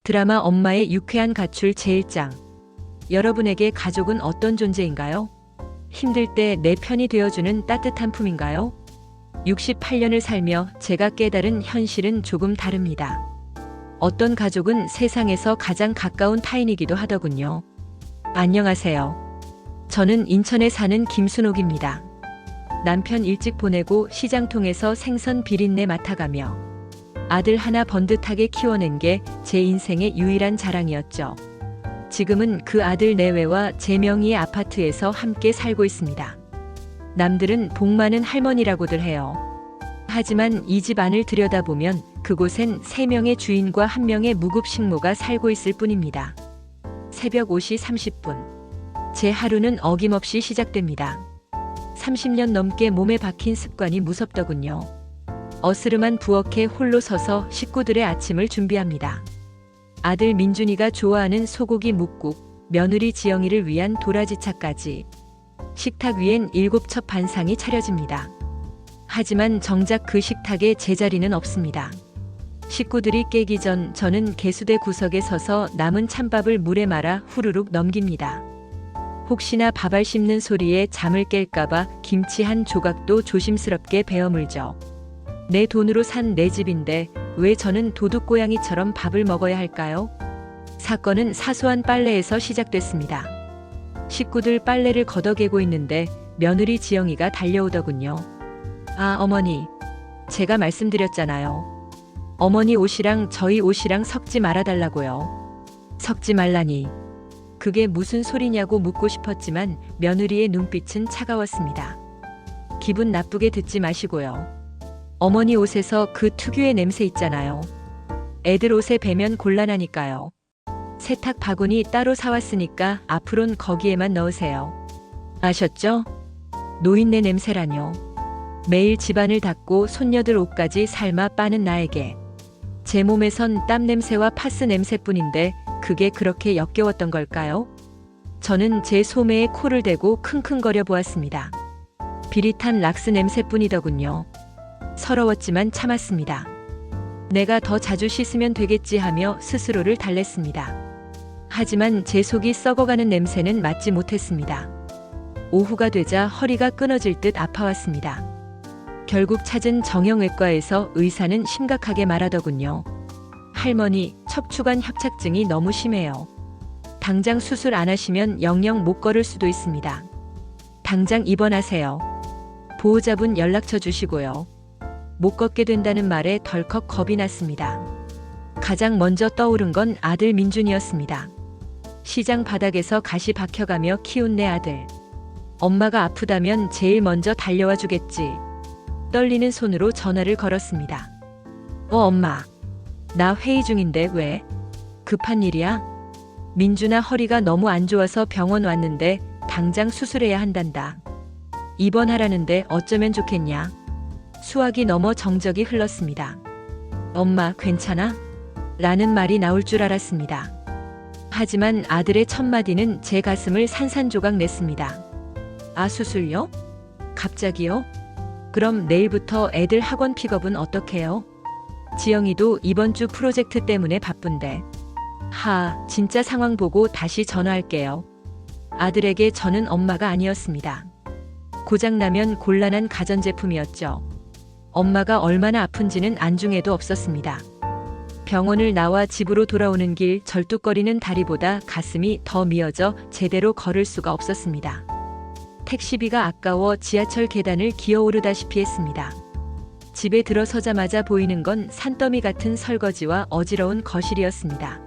드라마 엄마의 유쾌한 가출 제1장. 여러분에게 가족은 어떤 존재인가요? 힘들 때 내 편이 되어주는 따뜻한 품인가요? 68년을 살며 제가 깨달은 현실은 조금 다릅니다. 어떤 가족은 세상에서 가장 가까운 타인이기도 하더군요. 안녕하세요. 저는 인천에 사는 김순옥입니다. 남편 일찍 보내고 시장통에서 생선 비린내 맡아가며 아들 하나 번듯하게 키워낸 게 제 인생의 유일한 자랑이었죠. 지금은 그 아들 내외와 제 명의의 아파트에서 함께 살고 있습니다. 남들은 복 많은 할머니라고들 해요. 하지만 이 집 안을 들여다보면 그곳엔 3명의 주인과 1명의 무급식모가 살고 있을 뿐입니다. 새벽 5시 30분. 제 하루는 어김없이 시작됩니다. 30년 넘게 몸에 박힌 습관이 무섭더군요. 어스름한 부엌에 홀로 서서 식구들의 아침을 준비합니다. 아들 민준이가 좋아하는 소고기 뭇국, 며느리 지영이를 위한 도라지차까지. 식탁 위엔 7첩 반상이 차려집니다. 하지만 정작 그 식탁에 제 자리는 없습니다. 식구들이 깨기 전 저는 개수대 구석에 서서 남은 찬밥을 물에 말아 후루룩 넘깁니다. 혹시나 밥알 씹는 소리에 잠을 깰까봐 김치 한 조각도 조심스럽게 베어 물죠. 내 돈으로 산 내 집인데 왜 저는 도둑고양이처럼 밥을 먹어야 할까요? 사건은 사소한 빨래에서 시작됐습니다. 식구들 빨래를 걷어개고 있는데 며느리 지영이가 달려오더군요. 아, 어머니. 제가 말씀드렸잖아요. 어머니 옷이랑 저희 옷이랑 섞지 말아달라고요. 섞지 말라니. 그게 무슨 소리냐고 묻고 싶었지만 며느리의 눈빛은 차가웠습니다. 기분 나쁘게 듣지 마시고요. 어머니 옷에서 그 특유의 냄새 있잖아요. 애들 옷에 배면 곤란하니까요. 세탁 바구니 따로 사왔으니까 앞으론 거기에만 넣으세요. 아셨죠? 노인네 냄새라뇨. 매일 집안을 닦고 손녀들 옷까지 삶아 빠는 나에게 제 몸에선 땀 냄새와 파스 냄새뿐인데 그게 그렇게 역겨웠던 걸까요? 저는 제 소매에 코를 대고 킁킁거려 보았습니다. 비릿한 락스 냄새뿐이더군요. 서러웠지만 참았습니다. 내가 더 자주 씻으면 되겠지 하며 스스로를 달랬습니다. 하지만 제 속이 썩어가는 냄새는 맡지 못했습니다. 오후가 되자 허리가 끊어질 듯 아파왔습니다. 결국 찾은 정형외과에서 의사는 심각하게 말하더군요. 할머니, 척추관 협착증이 너무 심해요. 당장 수술 안 하시면 영영 못 걸을 수도 있습니다. 당장 입원하세요. 보호자분 연락처 주시고요. 못 걷게 된다는 말에 덜컥 겁이 났습니다. 가장 먼저 떠오른 건 아들 민준이었습니다. 시장 바닥에서 가시 박혀가며 키운 내 아들. 엄마가 아프다면 제일 먼저 달려와 주겠지. 떨리는 손으로 전화를 걸었습니다. 엄마. 나 회의 중인데 왜? 급한 일이야? 민준아 허리가 너무 안 좋아서 병원 왔는데 당장 수술해야 한단다. 입원하라는데 어쩌면 좋겠냐? 수화기 넘어 정적이 흘렀습니다. 엄마, 괜찮아? 라는 말이 나올 줄 알았습니다. 하지만 아들의 첫마디는 제 가슴을 산산조각 냈습니다. 아, 수술요? 갑자기요? 그럼 내일부터 애들 학원 픽업은 어떡해요? 지영이도 이번 주 프로젝트 때문에 바쁜데. 진짜 상황 보고 다시 전화할게요. 아들에게 저는 엄마가 아니었습니다. 고장나면 곤란한 가전제품이었죠. 엄마가 얼마나 아픈지는 안중에도 없었습니다. 병원을 나와 집으로 돌아오는 길 절뚝거리는 다리보다 가슴이 더 미어져 제대로 걸을 수가 없었습니다. 택시비가 아까워 지하철 계단을 기어오르다시피 했습니다. 집에 들어서자마자 보이는 건 산더미 같은 설거지와 어지러운 거실이었습니다.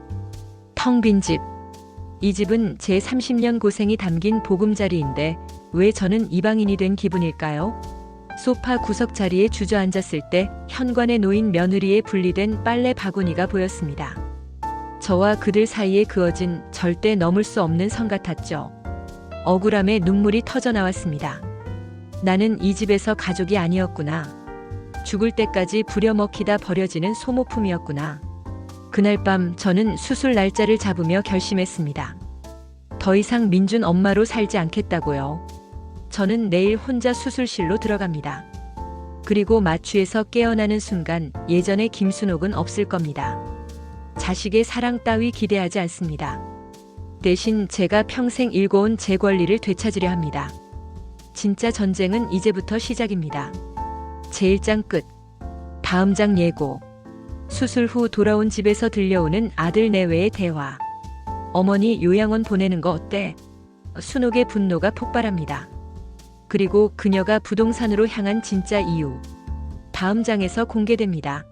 텅 빈 집. 이 집은 제 30년 고생이 담긴 보금자리인데 왜 저는 이방인이 된 기분일까요? 소파 구석 자리에 주저앉았을 때 현관에 놓인 며느리의 분리된 빨래 바구니가 보였습니다. 저와 그들 사이에 그어진 절대 넘을 수 없는 선 같았죠. 억울함에 눈물이 터져 나왔습니다. 나는 이 집에서 가족이 아니었구나. 죽을 때까지 부려먹히다 버려지는 소모품이었구나. 그날 밤 저는 수술 날짜를 잡으며 결심했습니다. 더 이상 민준 엄마로 살지 않겠다고요. 저는 내일 혼자 수술실로 들어갑니다. 그리고 마취에서 깨어나는 순간 예전의 김순옥은 없을 겁니다. 자식의 사랑 따위 기대하지 않습니다. 대신 제가 평생 일궈온 제 권리를 되찾으려 합니다. 진짜 전쟁은 이제부터 시작입니다. 제1장 끝. 다음 장 예고. 수술 후 돌아온 집에서 들려오는 아들 내외의 대화. 어머니 요양원 보내는 거 어때? 순옥의 분노가 폭발합니다. 그리고 그녀가 부동산으로 향한 진짜 이유. 다음 장에서 공개됩니다.